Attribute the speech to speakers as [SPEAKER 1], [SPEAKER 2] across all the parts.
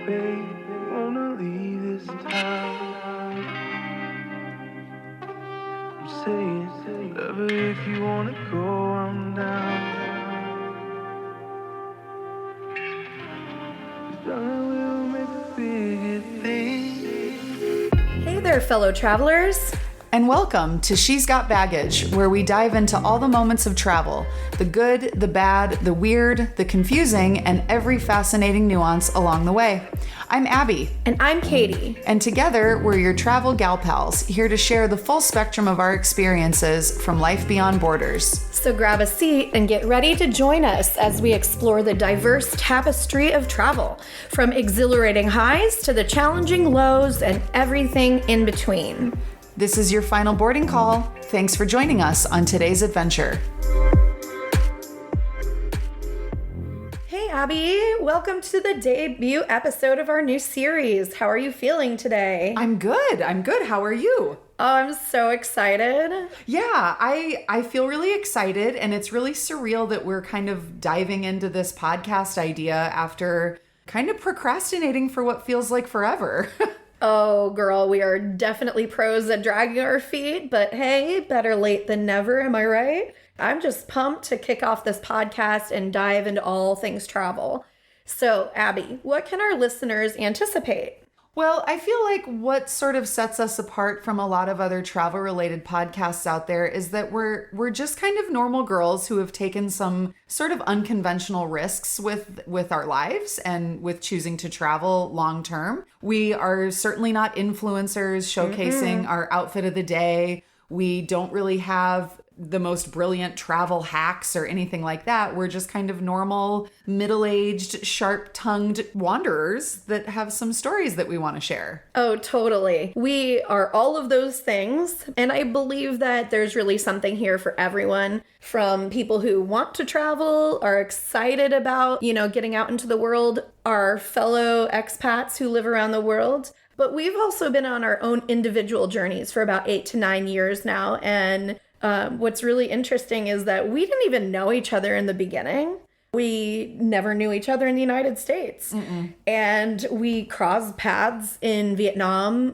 [SPEAKER 1] babe, wanna leave this town. I'm saying, whatever, if you wanna go, I'm down. Darling, we'll make a bigger thing.
[SPEAKER 2] Hey there, fellow travelers.
[SPEAKER 3] And welcome to She's Got Baggage, where we dive into all the moments of travel, the good, the bad, the weird, the confusing, and every fascinating nuance along the way. I'm Abby.
[SPEAKER 2] And I'm Katy.
[SPEAKER 3] And together, we're your travel gal pals, here to share the full spectrum of our experiences from life beyond borders.
[SPEAKER 2] So grab a seat and get ready to join us as we explore the diverse tapestry of travel, from exhilarating highs to the challenging lows and everything in between.
[SPEAKER 3] This is your final boarding call. Thanks for joining us on today's adventure.
[SPEAKER 2] Hey, Abby. Welcome to the debut episode of our new series. How are you feeling today?
[SPEAKER 3] I'm good. How are you?
[SPEAKER 2] Oh, I'm so excited.
[SPEAKER 3] Yeah, I feel really excited, and it's really surreal that we're kind of diving into this podcast idea after kind of procrastinating for what feels like forever.
[SPEAKER 2] Oh, girl, we are definitely pros at dragging our feet, but hey, better late than never, am I right? I'm just pumped to kick off this podcast and dive into all things travel. So, Abby, what can our listeners anticipate?
[SPEAKER 3] Well, I feel like what sort of sets us apart from a lot of other travel-related podcasts out there is that we're just kind of normal girls who have taken some sort of unconventional risks with our lives and with choosing to travel long term. We are certainly not influencers showcasing our outfit of the day. We don't really have the most brilliant travel hacks or anything like that. We're just kind of normal, middle-aged, sharp-tongued wanderers that have some stories that we want to share.
[SPEAKER 2] Oh, totally. We are all of those things. And I believe that there's really something here for everyone, from people who want to travel, are excited about, getting out into the world, our fellow expats who live around the world. But we've also been on our own individual journeys for about 8 to 9 years now. And what's really interesting is that we didn't even know each other in the beginning. We never knew each other in the United States. And we crossed paths in Vietnam,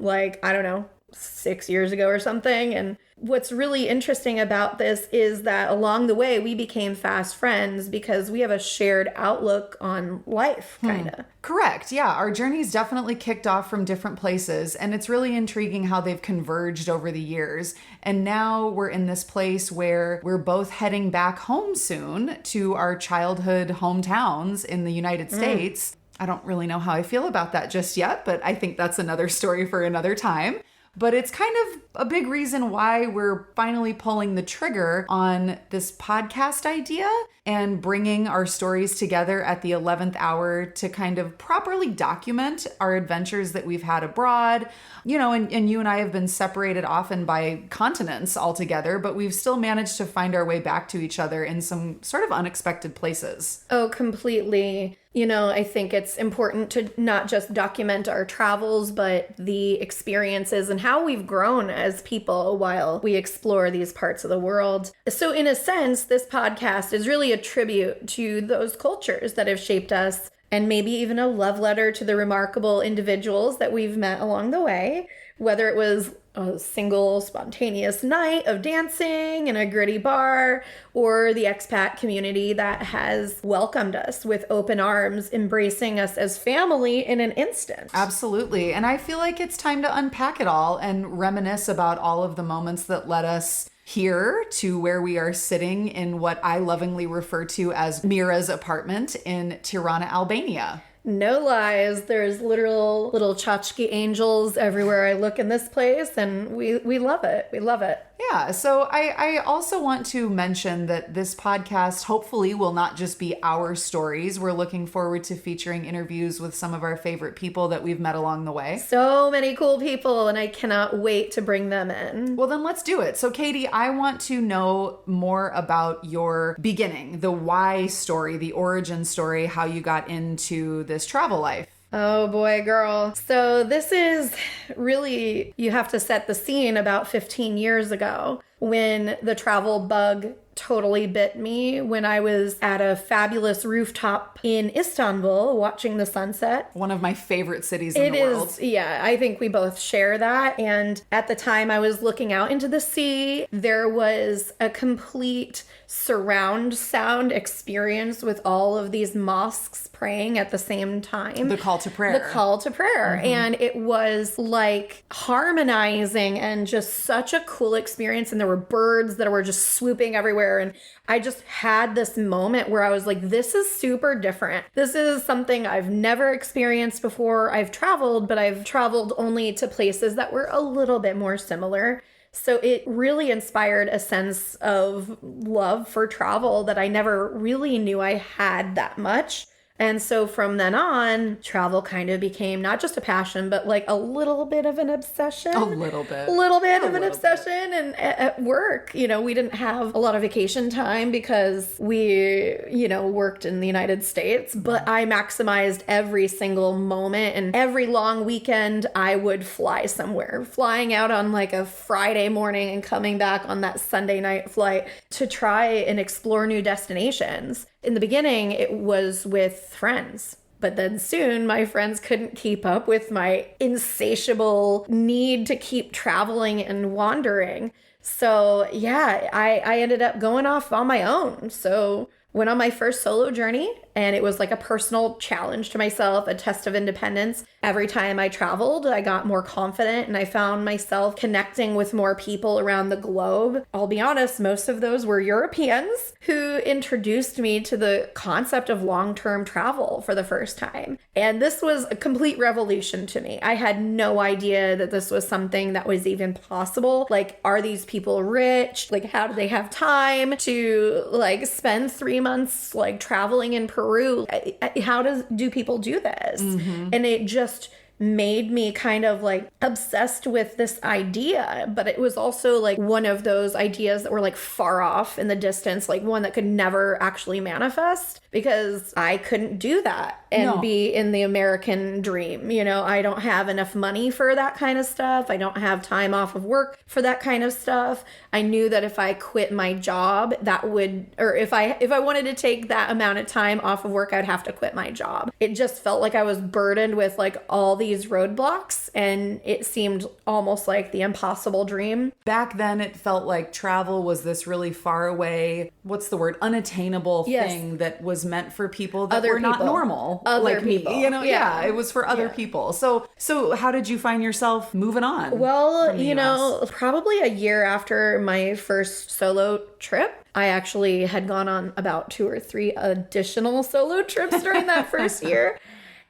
[SPEAKER 2] 6 years ago or something. And what's really interesting about this is that along the way, we became fast friends because we have a shared outlook on life, kind of.
[SPEAKER 3] Correct. Yeah. Our journeys definitely kicked off from different places, and it's really intriguing how they've converged over the years. And now we're in this place where we're both heading back home soon to our childhood hometowns in the United States. I don't really know how I feel about that just yet, but I think that's another story for another time. But it's kind of a big reason why we're finally pulling the trigger on this podcast idea and bringing our stories together at the 11th hour to kind of properly document our adventures that we've had abroad. And you and I have been separated often by continents altogether, but we've still managed to find our way back to each other in some sort of unexpected places.
[SPEAKER 2] Oh, completely. I think it's important to not just document our travels, but the experiences and how we've grown as people while we explore these parts of the world. So in a sense, this podcast is really a tribute to those cultures that have shaped us, and maybe even a love letter to the remarkable individuals that we've met along the way, whether it was a single spontaneous night of dancing in a gritty bar, or the expat community that has welcomed us with open arms, embracing us as family in an instant.
[SPEAKER 3] Absolutely. And I feel like it's time to unpack it all and reminisce about all of the moments that led us here to where we are sitting in what I lovingly refer to as Mira's apartment in Tirana, Albania.
[SPEAKER 2] No lies. There's literal little tchotchke angels everywhere I look in this place, and we love it. We love it.
[SPEAKER 3] Yeah, so I also want to mention that this podcast hopefully will not just be our stories. We're looking forward to featuring interviews with some of our favorite people that we've met along the way.
[SPEAKER 2] So many cool people, and I cannot wait to bring them in.
[SPEAKER 3] Well, then let's do it. So, Katy, I want to know more about your beginning, the why story, the origin story, how you got into this travel life.
[SPEAKER 2] Oh boy, girl. So this is really, you have to set the scene about 15 years ago when the travel bug totally bit me when I was at a fabulous rooftop in Istanbul watching the sunset.
[SPEAKER 3] One of my favorite cities in the world.
[SPEAKER 2] Yeah, I think we both share that. And at the time I was looking out into the sea, there was a complete surround sound experience with all of these mosques praying at the same time.
[SPEAKER 3] The call to prayer.
[SPEAKER 2] The call to prayer. And it was like harmonizing and just such a cool experience. And there were birds that were just swooping everywhere. And I just had this moment where I was like, this is super different. This is something I've never experienced before. I've traveled, but I've traveled only to places that were a little bit more similar. So it really inspired a sense of love for travel that I never really knew I had that much. And so from then on, travel kind of became not just a passion, but like a little bit of an obsession.
[SPEAKER 3] A little bit.
[SPEAKER 2] A little bit of an obsession. And at work, you know, we didn't have a lot of vacation time because we, you know, worked in the United States, but I maximized every single moment, and every long weekend I would fly somewhere, flying out on like a Friday morning and coming back on that Sunday night flight to try and explore new destinations. In the beginning, it was with friends. But then soon my friends couldn't keep up with my insatiable need to keep traveling and wandering. So yeah, I ended up going off on my own. So went on my first solo journey, and it was like a personal challenge to myself, a test of independence. Every time I traveled, I got more confident, and I found myself connecting with more people around the globe. I'll be honest, most of those were Europeans who introduced me to the concept of long-term travel for the first time. And this was a complete revolution to me. I had no idea that this was something that was even possible. Like, are these people rich? Like, how do they have time to like spend 3 months like traveling in Peru? How do people do this? And it just made me kind of like obsessed with this idea, but it was also like one of those ideas that were like far off in the distance, like one that could never actually manifest, because I couldn't do that and be in the American dream. You know, I don't have enough money for that kind of stuff. I don't have time off of work for that kind of stuff. I knew that if I quit my job, that would, or if I wanted to take that amount of time off of work, I'd have to quit my job. It just felt like I was burdened with like all these roadblocks, and it seemed almost like the impossible dream.
[SPEAKER 3] Back then, it felt like travel was this really far away, what's the word, unattainable thing that was meant for people that were not normal.
[SPEAKER 2] Other
[SPEAKER 3] like
[SPEAKER 2] people.
[SPEAKER 3] Me. You know, it was for other people. So how did you find yourself moving on?
[SPEAKER 2] Well, you know, probably a year after my first solo trip, I actually had gone on about 2 or 3 additional solo trips during that first year.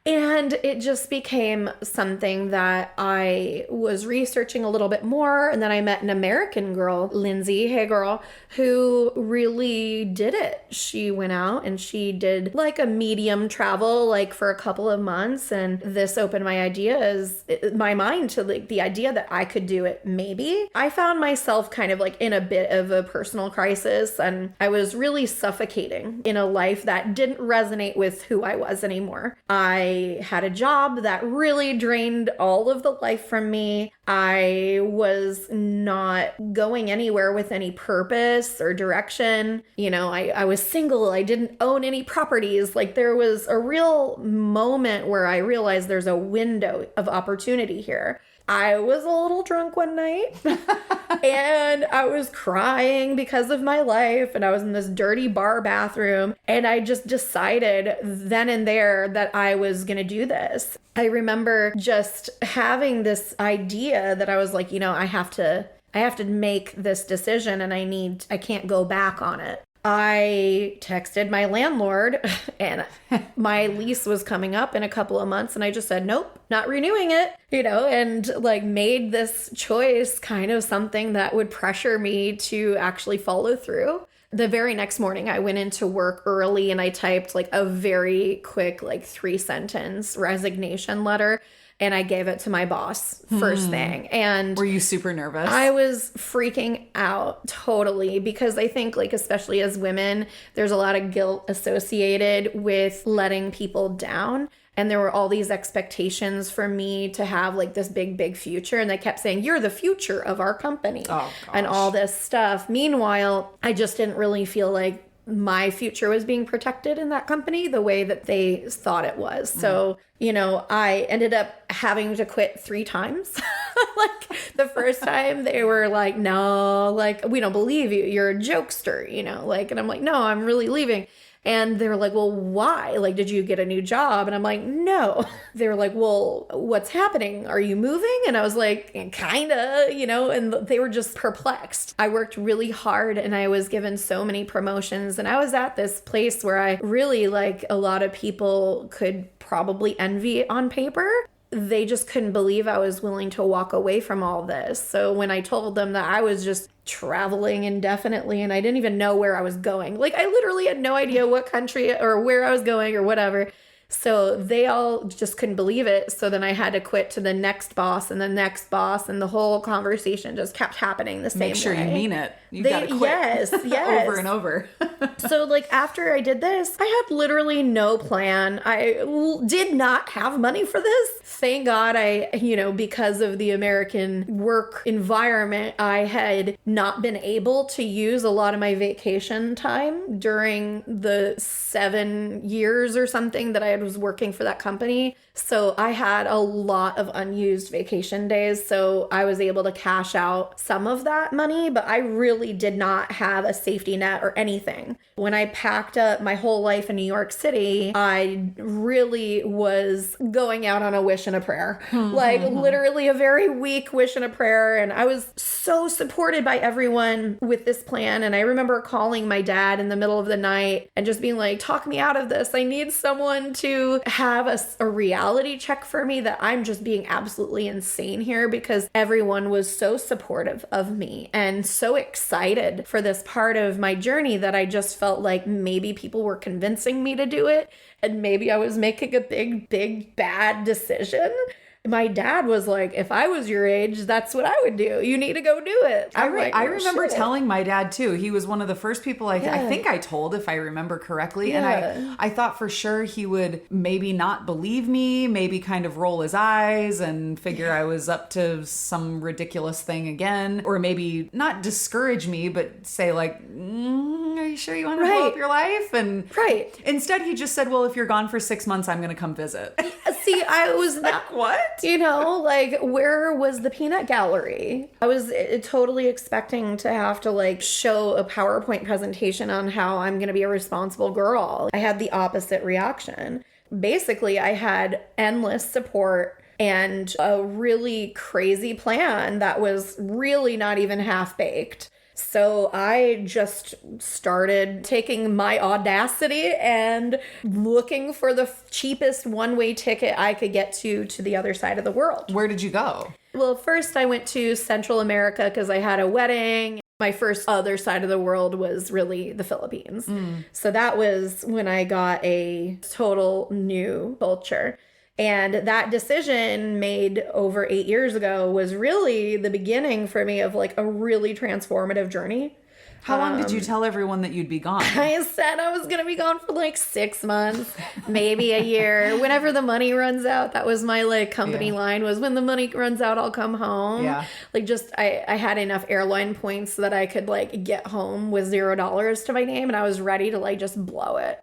[SPEAKER 2] And it just became something that I was researching a little bit more. And then I met an American girl, Lindsay, hey girl, who really did it. She went out and she did like a medium travel, like for a couple of months. And this opened my mind to like the idea that I could do it maybe. I found myself kind of like in a bit of a personal crisis, and I was really suffocating in a life that didn't resonate with who I was anymore. I had a job that really drained all of the life from me. I was not going anywhere with any purpose or direction. You know, I was single. I didn't own any properties. Like, there was a real moment where I realized there's a window of opportunity here. I was a little drunk one night and I was crying because of my life, and I was in this dirty bar bathroom, and I just decided then and there that I was going to do this. I remember just having this idea that I was like, you know, I have to make this decision, and I can't go back on it. I texted my landlord, and my lease was coming up in a couple of months, and I just said, nope, not renewing it, you know, and like made this choice kind of something that would pressure me to actually follow through. The very next morning, I went into work early and I typed like a very quick, like 3-sentence resignation letter. And I gave it to my boss first thing. And
[SPEAKER 3] were you super nervous?
[SPEAKER 2] I was freaking out totally, because I think, like, especially as women, there's a lot of guilt associated with letting people down. And there were all these expectations for me to have like this big, big future. And they kept saying, you're the future of our company and all this stuff. Meanwhile, I just didn't really feel like my future was being protected in that company the way that they thought it was. So, you know, I ended up having to quit 3 times. Like the first time they were like, no, like, we don't believe you. You're a jokester, you know, like, and I'm like, no, I'm really leaving. And they were like, well, why? Like, did you get a new job? And I'm like, no. They were like, well, what's happening? Are you moving? And I was like, kinda, you know, and they were just perplexed. I worked really hard and I was given so many promotions. And I was at this place where I really, like, a lot of people could probably envy on paper. They just couldn't believe I was willing to walk away from all this. So when I told them that I was just traveling indefinitely and I didn't even know where I was going, like I literally had no idea what country or where I was going or whatever. So they all just couldn't believe it. So then I had to quit to the next boss and the next boss, and the whole conversation just kept happening the same way.
[SPEAKER 3] Make sure you mean it. You gotta quit.
[SPEAKER 2] Yes.
[SPEAKER 3] Over and over.
[SPEAKER 2] So like after I did this, I had literally no plan. I did not have money for this. Thank God because of the American work environment, I had not been able to use a lot of my vacation time during the 7 years or something that I was working for that company. So I had a lot of unused vacation days. So I was able to cash out some of that money, but I really did not have a safety net or anything. When I packed up my whole life in New York City, I really was going out on a wish and a prayer, like literally a very weak wish and a prayer. And I was so supported by everyone with this plan. And I remember calling my dad in the middle of the night and just being like, talk me out of this. I need someone to have a reality check for me that I'm just being absolutely insane here, because everyone was so supportive of me and so excited for this part of my journey that I just felt like maybe people were convincing me to do it and maybe I was making a big, big, bad decision. My dad was like, if I was your age, that's what I would do. You need to go do it.
[SPEAKER 3] I remember telling my dad too. He was one of the first people I think I told, if I remember correctly.
[SPEAKER 2] Yeah.
[SPEAKER 3] And I thought for sure he would maybe not believe me, maybe kind of roll his eyes and figure I was up to some ridiculous thing again. Or maybe not discourage me, but say like, are you sure you want to blow up your life? And instead he just said, well, if you're gone for 6 months, I'm going to come visit.
[SPEAKER 2] See, I was
[SPEAKER 3] like, what?
[SPEAKER 2] You know, like, where was the peanut gallery? I was totally expecting to have to like show a PowerPoint presentation on how I'm going to be a responsible girl. I had the opposite reaction. Basically, I had endless support and a really crazy plan that was really not even half baked. So I just started taking my audacity and looking for the cheapest one-way ticket I could get to the other side of the world.
[SPEAKER 3] Where did you go?
[SPEAKER 2] Well, first I went to Central America because I had a wedding. My first other side of the world was really the Philippines. So that was when I got a total new culture. And that decision made over 8 years ago was really the beginning for me of like a really transformative journey.
[SPEAKER 3] How long did you tell everyone that you'd be gone?
[SPEAKER 2] I said I was going to be gone for like 6 months, maybe a year. Whenever the money runs out, that was my like company line was, when the money runs out, I'll come home. Yeah. Like just, I had enough airline points so that I could like get home with $0 to my name, and I was ready to like just blow it.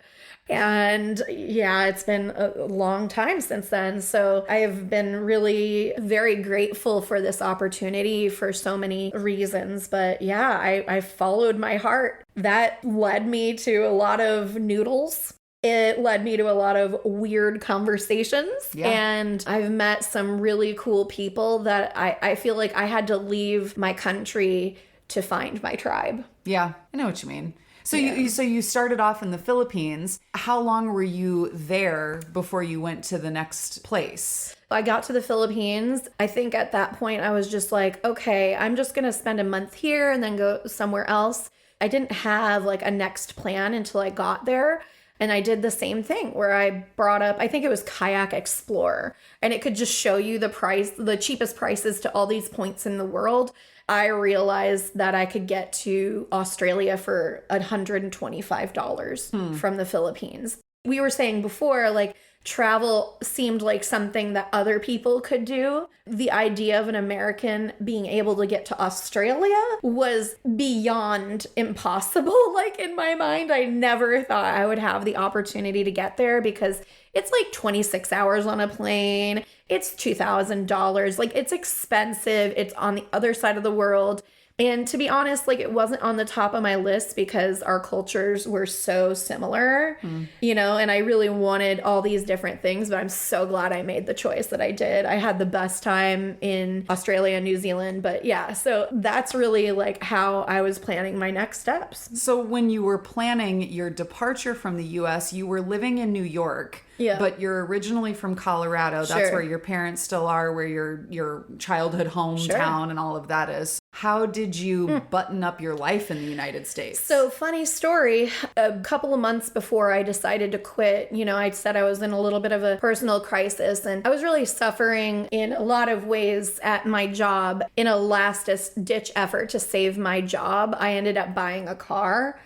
[SPEAKER 2] And yeah, it's been a long time since then. So I have been really very grateful for this opportunity for so many reasons. But yeah, I followed my heart. That led me to a lot of noodles. It led me to a lot of weird conversations. Yeah. And I've met some really cool people that I feel like I had to leave my country to find my tribe.
[SPEAKER 3] Yeah, I know what you mean. So you started off in the Philippines. How long were you there before you went to the next place?
[SPEAKER 2] I got to the Philippines. I think at that point I was just like, okay, I'm just going to spend a month here and then go somewhere else. I didn't have like a next plan until I got there. And I did the same thing where I brought up, I think it was Kayak Explorer, and it could just show you the cheapest prices to all these points in the world. I realized that I could get to Australia for $125 from the Philippines. We were saying before, like, travel seemed like something that other people could do. The idea of an American being able to get to Australia was beyond impossible. Like in my mind, I never thought I would have the opportunity to get there because it's like 26 hours on a plane. It's $2,000. Like it's expensive. It's on the other side of the world. And to be honest, like it wasn't on the top of my list because our cultures were so similar, you know, and I really wanted all these different things, but I'm so glad I made the choice that I did. I had the best time in Australia and New Zealand, but yeah, so that's really like how I was planning my next steps.
[SPEAKER 3] So when you were planning your departure from the US, you were living in New York.
[SPEAKER 2] Yeah.
[SPEAKER 3] But you're originally from Colorado. That's
[SPEAKER 2] Sure.
[SPEAKER 3] where your parents still are, where your childhood hometown and all of that is. How did you button up your life in the United States?
[SPEAKER 2] So funny story, a couple of months before I decided to quit, you know, I said I was in a little bit of a personal crisis and I was really suffering in a lot of ways at my job. In a last ditch effort to save my job, I ended up buying a car.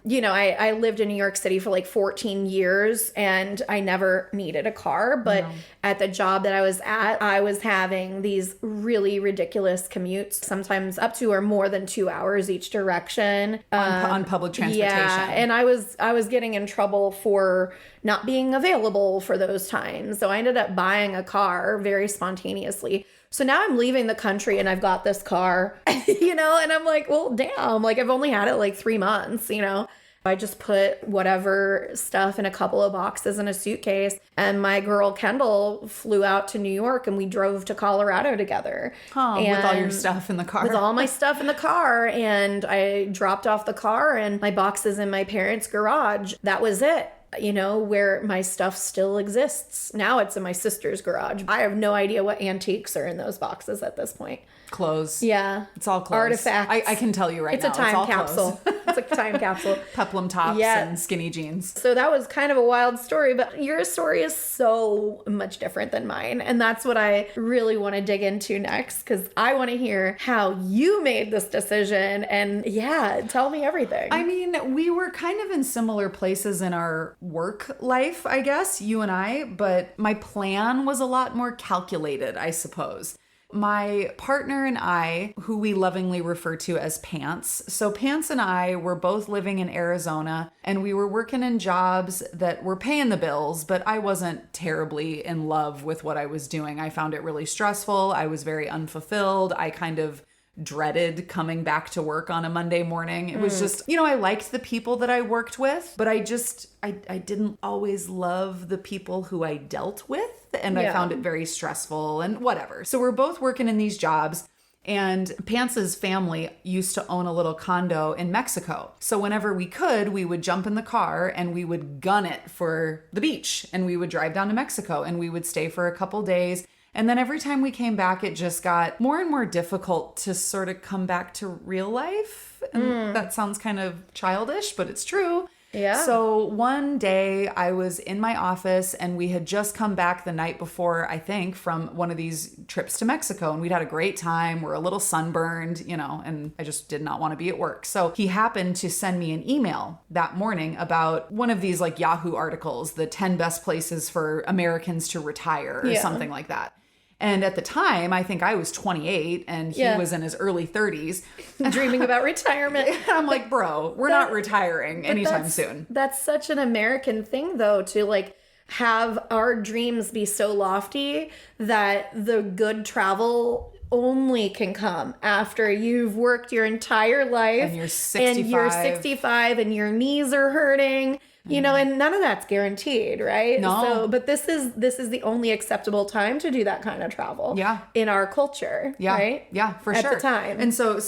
[SPEAKER 2] You know, I lived in New York City for like 14 years and I never needed a car, but at the job that I was at, I was having these really ridiculous commutes, sometimes up to or more than 2 hours each direction.
[SPEAKER 3] On public transportation.
[SPEAKER 2] Yeah, and I was getting in trouble for not being available for those times. So I ended up buying a car very spontaneously. So now I'm leaving the country and I've got this car, you know, and I'm like, well, damn, like I've only had it like 3 months, you know. I just put whatever stuff in a couple of boxes in a suitcase. And my girl Kendall flew out to New York and we drove to Colorado together.
[SPEAKER 3] With all your stuff in the car.
[SPEAKER 2] With all my stuff in the car. And I dropped off the car and my boxes in my parents' garage. That was it. You know, where my stuff still exists. Now it's in my sister's garage. I have no idea what antiques are in those boxes at this point.
[SPEAKER 3] Clothes.
[SPEAKER 2] Yeah.
[SPEAKER 3] It's all clothes.
[SPEAKER 2] Artifacts.
[SPEAKER 3] I can tell you right now.
[SPEAKER 2] It's a time
[SPEAKER 3] all
[SPEAKER 2] capsule. It's a time capsule.
[SPEAKER 3] Peplum tops
[SPEAKER 2] Yeah.
[SPEAKER 3] and skinny jeans.
[SPEAKER 2] So that was kind of a wild story, but your story is so much different than mine. And that's what I really want to dig into next because I want to hear how you made this decision. And yeah, tell me everything.
[SPEAKER 3] I mean, we were kind of in similar places in our work life, I guess, you and I, but my plan was a lot more calculated, I suppose. My partner and I, who we lovingly refer to as Pants. So Pants and I were both living in Arizona and we were working in jobs that were paying the bills, but I wasn't terribly in love with what I was doing. I found it really stressful. I was very unfulfilled. I kind of dreaded coming back to work on a Monday morning. It was just, you know, I liked the people that I worked with, but I didn't always love the people who I dealt with. And I found it very stressful and whatever. So we're both working in these jobs. And Pants's family used to own a little condo in Mexico. So whenever we could, we would jump in the car and we would gun it for the beach. And we would drive down to Mexico and we would stay for a couple days. And then every time we came back, it just got more and more difficult to sort of come back to real life. And that sounds kind of childish, but it's true.
[SPEAKER 2] Yeah.
[SPEAKER 3] So one day I was in my office and we had just come back the night before, I think, from one of these trips to Mexico. And we'd had a great time. We're a little sunburned, you know, and I just did not want to be at work. So he happened to send me an email that morning about one of these like Yahoo articles, the 10 best places for Americans to retire or something like that. And at the time, I think I was 28 and he was in his early 30s.
[SPEAKER 2] Dreaming about retirement.
[SPEAKER 3] I'm like, bro, we're not retiring anytime soon.
[SPEAKER 2] That's such an American thing, though, to like have our dreams be so lofty that the good travel only can come after you've worked your entire life.
[SPEAKER 3] And you're 65.
[SPEAKER 2] And you're 65 and your knees are hurting. You know, and none of that's guaranteed, right?
[SPEAKER 3] No.
[SPEAKER 2] So, but this is the only acceptable time to do that kind of travel.
[SPEAKER 3] Yeah.
[SPEAKER 2] In our culture.
[SPEAKER 3] Yeah.
[SPEAKER 2] Right?
[SPEAKER 3] Yeah, for
[SPEAKER 2] At
[SPEAKER 3] sure.
[SPEAKER 2] the time.
[SPEAKER 3] And so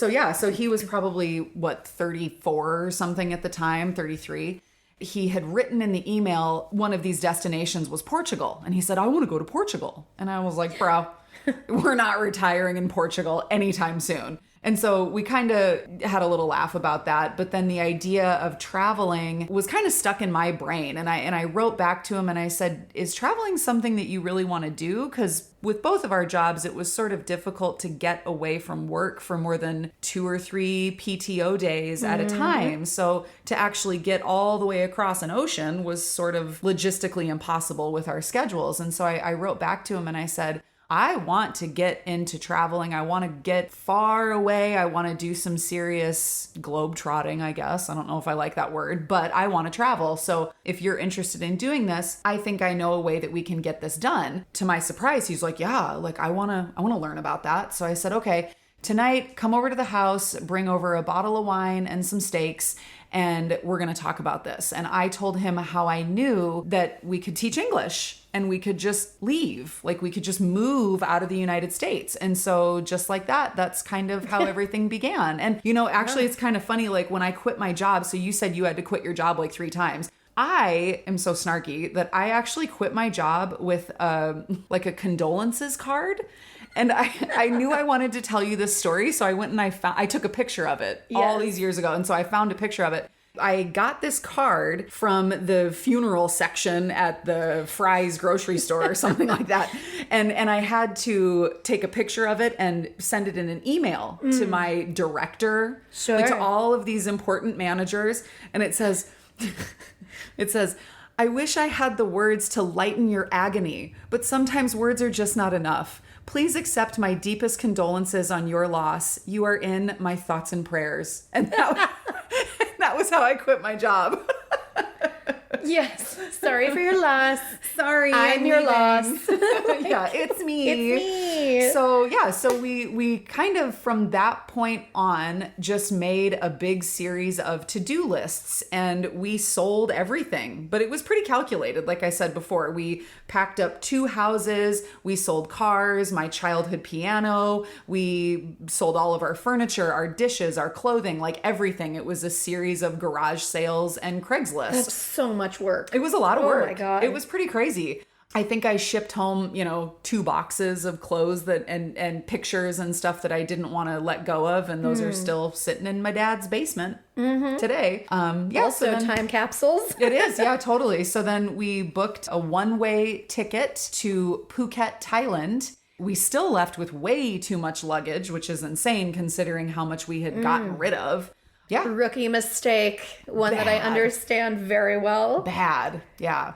[SPEAKER 3] he was probably 34 or something at the time, 33. He had written in the email, one of these destinations was Portugal. And he said, I want to go to Portugal. And I was like, bro, we're not retiring in Portugal anytime soon. And so we kind of had a little laugh about that. But then the idea of traveling was kind of stuck in my brain. And I wrote back to him and I said, is traveling something that you really want to do? Because with both of our jobs, it was sort of difficult to get away from work for more than 2 or 3 PTO days at a time. So to actually get all the way across an ocean was sort of logistically impossible with our schedules. And so I wrote back to him and I said, I want to get into traveling. I want to get far away. I want to do some serious globetrotting, I guess. I don't know if I like that word, but I want to travel. So if you're interested in doing this, I think I know a way that we can get this done. To my surprise, he's like, yeah, like I want to learn about that. So I said, okay, tonight, come over to the house, bring over a bottle of wine and some steaks, and we're going to talk about this. And I told him how I knew that we could teach English and we could just leave, like we could just move out of the United States. And so just like that, that's kind of how everything began. And, you know, actually it's kind of funny, like when I quit my job, so you said you had to quit your job like 3 times. I am so snarky that I actually quit my job with like a condolences card. And I knew I wanted to tell you this story. So I went and I took a picture of it all these years ago. And so I found a picture of it. I got this card from the funeral section at the Fry's grocery store or something like that. And I had to take a picture of it and send it in an email to my director, like to all of these important managers. And it says, I wish I had the words to lighten your agony, but sometimes words are just not enough. Please accept my deepest condolences on your loss. You are in my thoughts and prayers. And that was how I quit my job.
[SPEAKER 2] Yes. Sorry for your loss.
[SPEAKER 3] Sorry.
[SPEAKER 2] I'm your loss.
[SPEAKER 3] Yeah, it's me.
[SPEAKER 2] It's me.
[SPEAKER 3] So yeah, so we kind of from that point on just made a big series of to-do lists and we sold everything, but it was pretty calculated. Like I said before, we packed up 2 houses, we sold cars, my childhood piano, we sold all of our furniture, our dishes, our clothing, like everything. It was a series of garage sales and Craigslist.
[SPEAKER 2] That's so much work.
[SPEAKER 3] It was a lot of work.
[SPEAKER 2] Oh my God.
[SPEAKER 3] It was pretty crazy. I think I shipped home, 2 boxes of clothes and pictures and stuff that I didn't want to let go of. And those are still sitting in my dad's basement today.
[SPEAKER 2] Also time capsules.
[SPEAKER 3] It is. Yeah, totally. So then we booked a one-way ticket to Phuket, Thailand. We still left with way too much luggage, which is insane considering how much we had gotten rid of. Yeah.
[SPEAKER 2] Rookie mistake. One that I understand very well.
[SPEAKER 3] Bad. Yeah.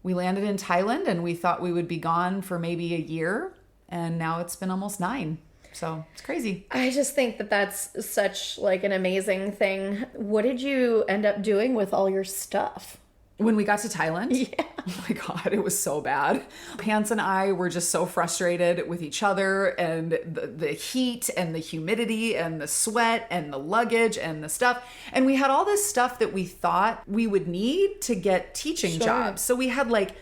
[SPEAKER 3] We landed in Thailand and we thought we would be gone for maybe a year. And now it's been almost 9. So it's crazy.
[SPEAKER 2] I just think that that's such like an amazing thing. What did you end up doing with all your stuff?
[SPEAKER 3] When we got to Thailand?
[SPEAKER 2] Yeah.
[SPEAKER 3] Oh my God, it was so bad. Pants and I were just so frustrated with each other and the heat and the humidity and the sweat and the luggage and the stuff. And we had all this stuff that we thought we would need to get teaching jobs. So we had like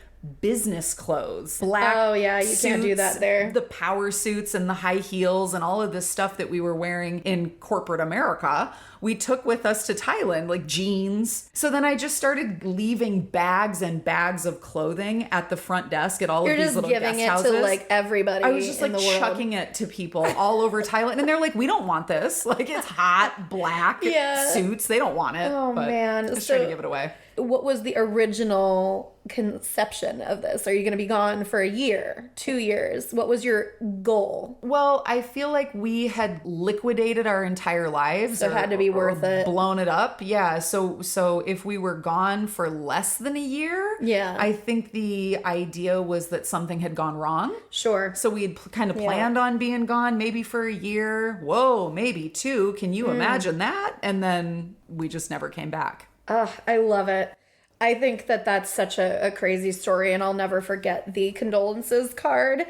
[SPEAKER 3] business clothes, black
[SPEAKER 2] you can't do that there.
[SPEAKER 3] The power suits and the high heels and all of this stuff that we were wearing in corporate America, we took with us to Thailand, like jeans. So then I just started leaving bags and bags of clothing at the front desk at all of these little guest houses. You're just giving it to like everybody.
[SPEAKER 2] I was just like
[SPEAKER 3] chucking it to people all over Thailand. And they're like, we don't want this. Like it's hot, black suits. They don't want it.
[SPEAKER 2] Oh man.
[SPEAKER 3] Just trying to give it away.
[SPEAKER 2] What was the original conception of this? Are you going to be gone for a year, 2 years? What was your goal?
[SPEAKER 3] Well, I feel like we had liquidated our entire lives.
[SPEAKER 2] So it had to be worth it.
[SPEAKER 3] Blown it up. Yeah. So if we were gone for less than a year, I think the idea was that something had gone wrong.
[SPEAKER 2] Sure.
[SPEAKER 3] So we had kind of planned on being gone maybe for a year. Whoa, maybe 2. Can you imagine that? And then we just never came back.
[SPEAKER 2] I love it. I think that that's such a crazy story, and I'll never forget the condolences card.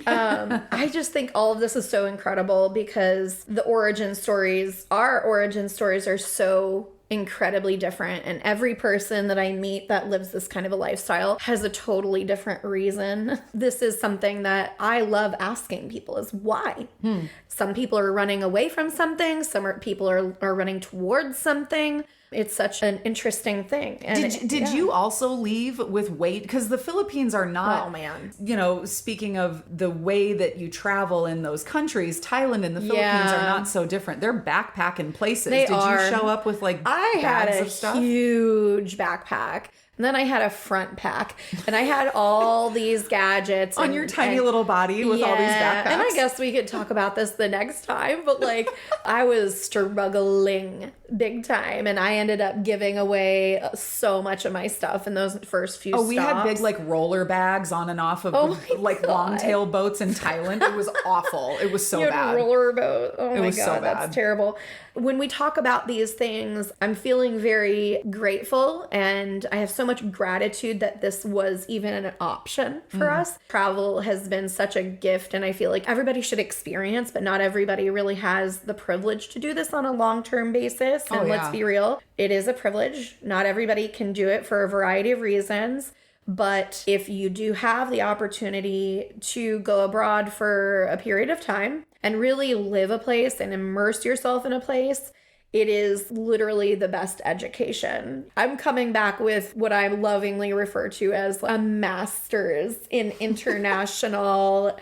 [SPEAKER 2] I just think all of this is so incredible because our origin stories are so incredibly different, and every person that I meet that lives this kind of a lifestyle has a totally different reason. This is something that I love asking people is why. Some people are running away from something, some people are running towards something. It's such an interesting thing. And
[SPEAKER 3] Did you also leave with weight? Because the Philippines are not,
[SPEAKER 2] Oh, man.
[SPEAKER 3] Speaking of the way that you travel in those countries, Thailand and the Philippines are not so different. They're backpacking places. Did you show up with like bags of stuff?
[SPEAKER 2] Huge backpack. And then I had a front pack, and I had all these gadgets
[SPEAKER 3] on your tiny little body with all these backpacks.
[SPEAKER 2] And I guess we could talk about this the next time, but like I was struggling big time, and I ended up giving away so much of my stuff in those first few stops.
[SPEAKER 3] We had big like roller bags on and off of long tail boats in Thailand. It was awful. It was so bad.
[SPEAKER 2] Roller boat. Oh my God,
[SPEAKER 3] so
[SPEAKER 2] that's terrible. When we talk about these things, I'm feeling very grateful, and I have so much gratitude that this was even an option for us. Travel has been such a gift, and I feel like everybody should experience, but not everybody really has the privilege to do this on a long-term basis. And let's be real, it is a privilege. Not everybody can do it for a variety of reasons. But if you do have the opportunity to go abroad for a period of time and really live a place and immerse yourself in a place, it is literally the best education. I'm coming back with what I lovingly refer to as a master's in international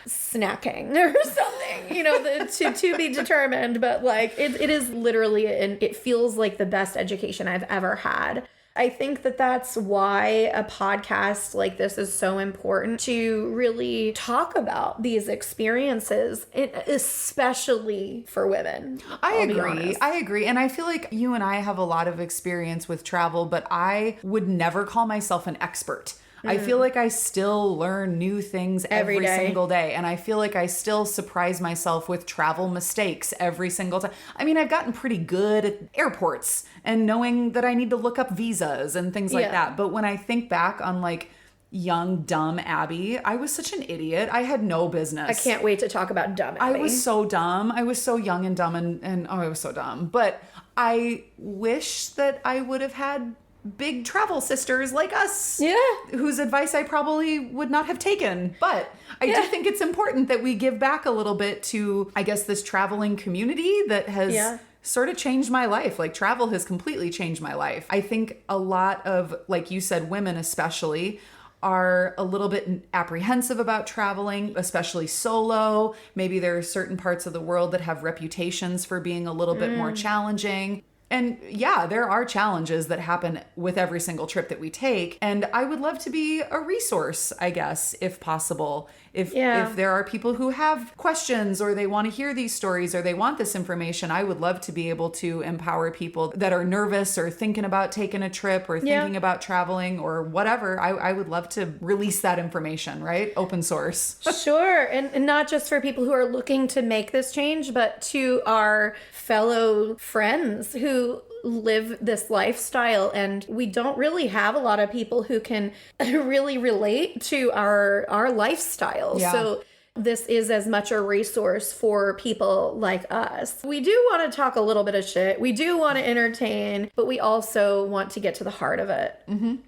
[SPEAKER 2] snacking or something, to be determined. But like it is literally, and it feels like the best education I've ever had. I think that that's why a podcast like this is so important, to really talk about these experiences, especially for women.
[SPEAKER 3] I agree. And I feel like you and I have a lot of experience with travel, but I would never call myself an expert. I feel like I still learn new things every single day. And I feel like I still surprise myself with travel mistakes every single time. I mean, I've gotten pretty good at airports and knowing that I need to look up visas and things like that. But when I think back on like young, dumb Abby, I was such an idiot. I had no business.
[SPEAKER 2] I can't wait to talk about dumb Abby.
[SPEAKER 3] I was so dumb. I was so young and dumb and I was so dumb. But I wish that I would have had big travel sisters like us, whose advice I probably would not have taken. But I do think it's important that we give back a little bit to, I guess, this traveling community that has sort of changed my life. Like travel has completely changed my life. I think a lot of, like you said, women especially are a little bit apprehensive about traveling, especially solo. Maybe there are certain parts of the world that have reputations for being a little bit more challenging. And yeah, there are challenges that happen with every single trip that we take. And I would love to be a resource, I guess, if possible. If there are people who have questions or they want to hear these stories or they want this information, I would love to be able to empower people that are nervous or thinking about taking a trip or thinking about traveling or whatever. I would love to release that information, right? Open source.
[SPEAKER 2] Sure. And not just for people who are looking to make this change, but to our fellow friends who live this lifestyle, and we don't really have a lot of people who can really relate to our lifestyle. So this is as much a resource for people like us. We do want to talk a little bit of shit. We do want to entertain, but we also want to get to the heart of it.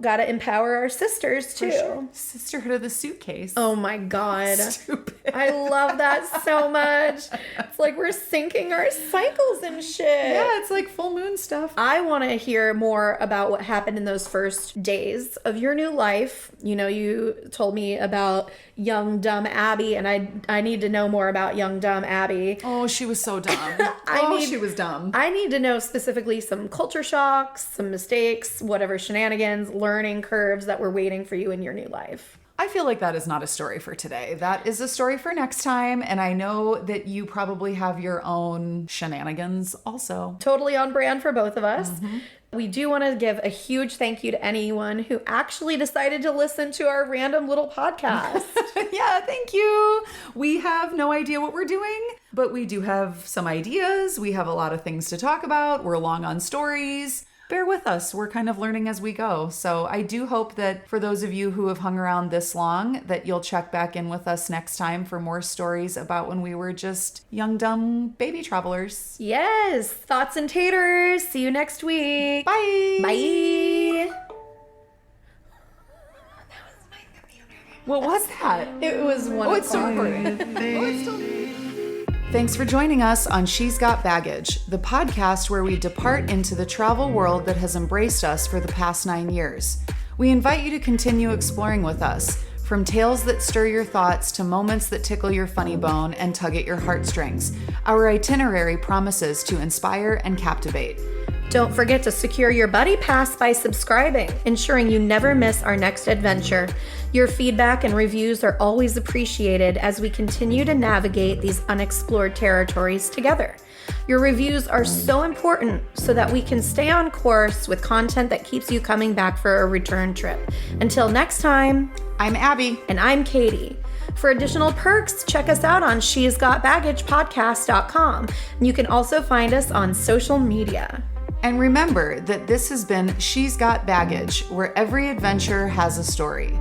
[SPEAKER 2] Got to empower our sisters too.
[SPEAKER 3] Sure. Sisterhood of the suitcase.
[SPEAKER 2] Oh my God.
[SPEAKER 3] Stupid.
[SPEAKER 2] I love that so much. It's like we're syncing our cycles and shit.
[SPEAKER 3] Yeah, it's like full moon stuff.
[SPEAKER 2] I want to hear more about what happened in those first days of your new life. You told me about young, dumb Abby, and I need to know more about young, dumb Abby.
[SPEAKER 3] Oh, she was so dumb. She was dumb.
[SPEAKER 2] I need to know specifically some culture shocks, some mistakes, whatever shenanigans, learning curves that were waiting for you in your new life.
[SPEAKER 3] I feel like that is not a story for today. That is a story for next time. And I know that you probably have your own shenanigans also.
[SPEAKER 2] Totally on brand for both of us. We do want to give a huge thank you to anyone who actually decided to listen to our random little podcast.
[SPEAKER 3] Yeah, thank you. We have no idea what we're doing, but we do have some ideas. We have a lot of things to talk about. We're long on stories. Bear with us. We're kind of learning as we go. So I do hope that for those of you who have hung around this long, that you'll check back in with us next time for more stories about when we were just young, dumb baby travelers.
[SPEAKER 2] Yes. Thoughts and taters. See you next week.
[SPEAKER 3] Bye.
[SPEAKER 2] Bye.
[SPEAKER 3] What was that?
[SPEAKER 2] It was one.
[SPEAKER 3] Oh, it's so important. Thanks for joining us on She's Got Baggage, the podcast where we depart into the travel world that has embraced us for the past 9 years. We invite you to continue exploring with us, from tales that stir your thoughts to moments that tickle your funny bone and tug at your heartstrings. Our itinerary promises to inspire and captivate.
[SPEAKER 2] Don't forget to secure your buddy pass by subscribing, ensuring you never miss our next adventure. Your feedback and reviews are always appreciated as we continue to navigate these unexplored territories together. Your reviews are so important so that we can stay on course with content that keeps you coming back for a return trip. Until next time,
[SPEAKER 3] I'm Abby.
[SPEAKER 2] And I'm Katy. For additional perks, check us out on she'sgotbaggagepodcast.com. You can also find us on social media.
[SPEAKER 3] And remember that this has been She's Got Baggage, where every adventure has a story.